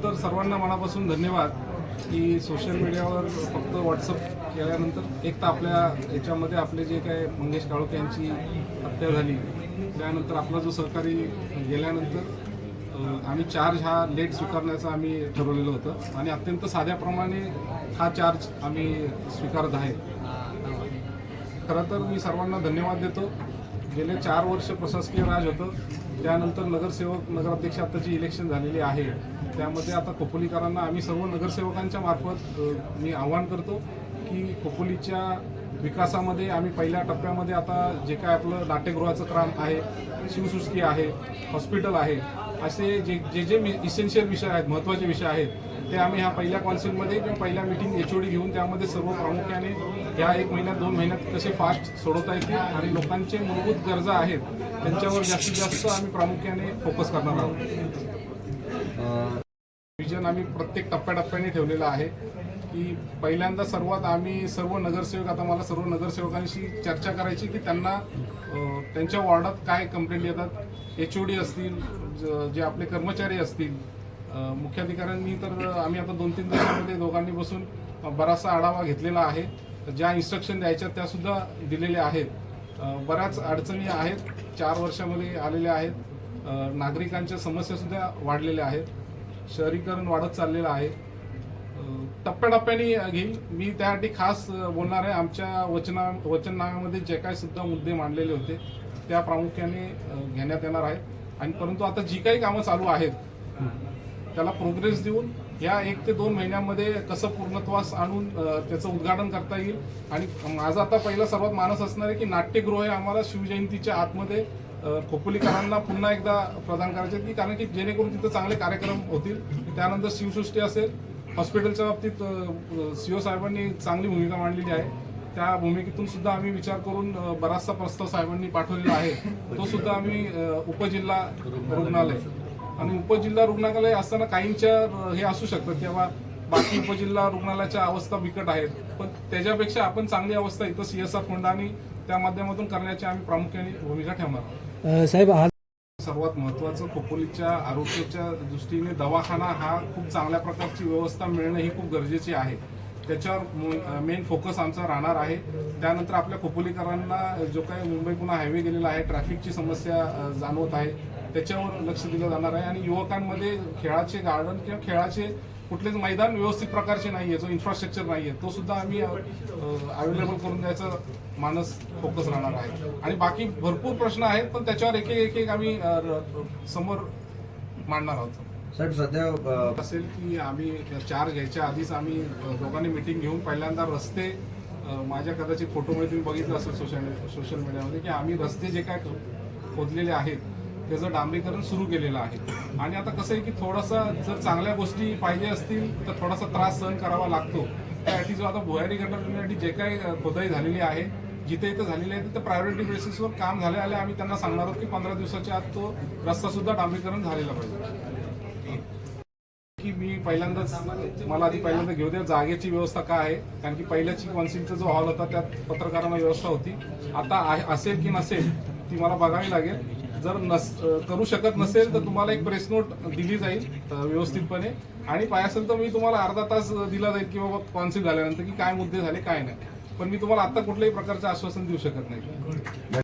तर सर्वांना मनापासून धन्यवाद की सोशल मीडियावर फक्त व्हॉट्सअप केल्यानंतर एक तर आपल्या याच्यामध्ये आपले जे काय मंगेश काळोखे यांची हत्या झाली त्यानंतर आपला जो सहकारी गेल्यानंतर आम्ही चार्ज हा लेट स्वीकारण्याचं आम्ही ठरवलेलं होतं आणि अत्यंत साध्याप्रमाणे हा चार्ज आम्ही स्वीकारत आहे. खरं तर मी सर्वांना धन्यवाद देतो. गेले 4 वर्ष प्रशासकीय राज होतं, त्यानंतर नगरसेवक नगराध्यक्ष आताची इलेक्शन झालेली आहे, त्यामध्ये आता खोपोलीकरांना आम्ही सर्व नगरसेवकांच्या मार्फत मी आवाहन करतो की खोपोलीच्या विकासामध्ये आम्ही पहिल्या टप्प्यामध्ये आता जे काय आपलं नाट्यगृहाचं काम आहे, शिवसृष्टी आहे, हॉस्पिटल आहे, असे जे जे इसेन्शियल विषय आहेत, महत्त्वाचे विषय आहेत, ते आम्ही ह्या पहिल्या कॉन्सिलमध्ये किंवा पहिल्या मीटिंग HOD घेऊन त्यामध्ये सर्व प्रामुख्याने या 1 महिन्यात 2 महिन्यात कसे फास्ट सोडवता येतील आणि लोकांचे मूलभूत गरजा आहेत त्यांच्यावर जास्तीत जास्त आम्ही प्रामुख्याने फोकस करणार आहोत. विजन आम्ही प्रत्येक टप्प्याटप्प्याने ठेवलेलं आहे की पहिल्यांदा सर्वात आम्ही सर्व नगरसेवक, आता मला सर्व नगरसेवकांशी चर्चा करायची की त्यांना त्यांच्या वॉर्डात काय कंप्लेंट येतात, HOD असतील, जे आपले कर्मचारी असतील, मुख्याधिकाऱ्यांनी, तर आम्ही आता 2-3 दिवसांमध्ये दोघांनी बसून बराचसा आढावा घेतलेला आहे. ज्या इन्स्ट्रक्शन द्यायच्या त्यासुद्धा दिलेल्या आहेत. बऱ्याच अडचणी आहेत 4 वर्षामध्ये आलेल्या आहेत. नागरिकांच्या समस्यासुद्धा वाढलेल्या आहेत. शहरीकरण वाढत चाललेलं आहे. टप्प्याटप्प्याने घेईल मी, त्यासाठी खास बोलणार आहे. आमच्या वचननाम्यामध्ये जे काय सुद्धा मुद्दे मांडलेले होते त्या प्रामुख्याने घेण्यात येणार आहेत आणि परंतु आता जी काही कामं चालू आहेत त्याला प्रोग्रेस देऊन या 1 ते 2 महिन्यांमध्ये कसं पूर्णत्वास आणून त्याचं उद्घाटन करता येईल. आणि माझा आता पहिला सर्वात मानस असणार आहे की नाट्यगृह हे आम्हाला शिवजयंतीच्या आतमध्ये खोपोलीकरांना पुन्हा एकदा प्रदान करायचे की, कारण की जेणेकरून तिथं चांगले कार्यक्रम होतील. त्यानंतर शिवसृष्टी असेल, हॉस्पिटलच्या बाबतीत CO साहेबांनी चांगली भूमिका मांडलेली आहे. त्या भूमिकेतून सुद्धा आम्ही विचार करून बराचसा प्रस्ताव साहेबांनी पाठवलेला आहे. तो सुद्धा आम्ही उपजिल्हा रुग्णालय आणि उपजिल्हा रुग्णालय असताना काहींच्या हे असू शकतं किंवा बाकी उपजिल्हा रुग्णालयाच्या अवस्था बिकट आहेत, पण त्याच्यापेक्षा आपण चांगली अवस्था इथं CSR फंड आणि त्या माध्यमातून करण्याची आम्ही प्रामुख्याने भूमिका ठेवणार. साहेब, सर्वात महत्त्वाचं खोपोलीच्या आरोग्याच्या दृष्टीने दवाखाना हा खूप चांगल्या प्रकारची व्यवस्था मिळणं ही खूप गरजेची आहे. त्याच्यावर मेन फोकस आमचा राहणार आहे. त्यानंतर आपल्या खोपोलीकरांना जो काही मुंबई पुणे हायवे गेलेला आहे, ट्रॅफिकची समस्या जाणवत आहे, त्याच्यावर लक्ष दिलं जाणार आहे. आणि युवकांमध्ये खेळाचे गार्डन किंवा खेळाचे कुठलेच मैदान व्यवस्थित प्रकारचे नाही आहे, जो इन्फ्रास्ट्रक्चर नाही आहे, तो सुद्धा आम्ही अवेलेबल करून द्यायचं मानस फोकस राहणार आहे. आणि बाकी भरपूर प्रश्न आहेत, पण त्याच्यावर एक एक आम्ही समोर मांडणार आहोत. साहेब, सध्या असेल की आम्ही चार्ज घ्यायच्या आधीच आम्ही दोघांनी मिटिंग घेऊन पहिल्यांदा रस्ते, माझ्या कदाचित फोटोमध्ये तुम्ही बघितलं असेल सोशल मीडियामध्ये की आम्ही रस्ते जे काय खोदलेले आहेत त्याचं डांबरीकरण सुरू केलेलं आहे. आणि आता कसं आहे की थोडासा जर चांगल्या गोष्टी पाहिजे असतील तर थोडासा त्रास सहन करावा लागतो. त्यासाठी जो आता भुयारी गटारसाठी जे काही खोदाई झालेली आहे, जिथे इथं झालेली आहे तिथं प्रायोरिटी बेसिसवर काम झाले आम्ही त्यांना सांगणार आहोत की 15 दिवसाच्या आत तो रस्ता सुद्धा डांबरीकरण झालेला पाहिजे. की मी पहिल्यांदाच मला पहिल्यांदा घेऊ द्या जागेची व्यवस्था काय आहे, कारण की पहिल्याची कॉन्सिलचा जो हॉल होता त्यात पत्रकारांना व्यवस्था होती. आता असेल की नसेल ती मला बघावी लागेल. जर करू शकत नसेल तर तुम्हाला एक प्रेस नोट दिली जाईल व्यवस्थितपणे, आणि पाहिजे असेल तर मी तुम्हाला अर्धा तास दिला जाईल की बाबा कॉन्सिल झाल्यानंतर की काय मुद्दे झाले काय नाही. पण मी तुम्हाला आता कुठल्याही प्रकारचं आश्वासन देऊ शकत नाही.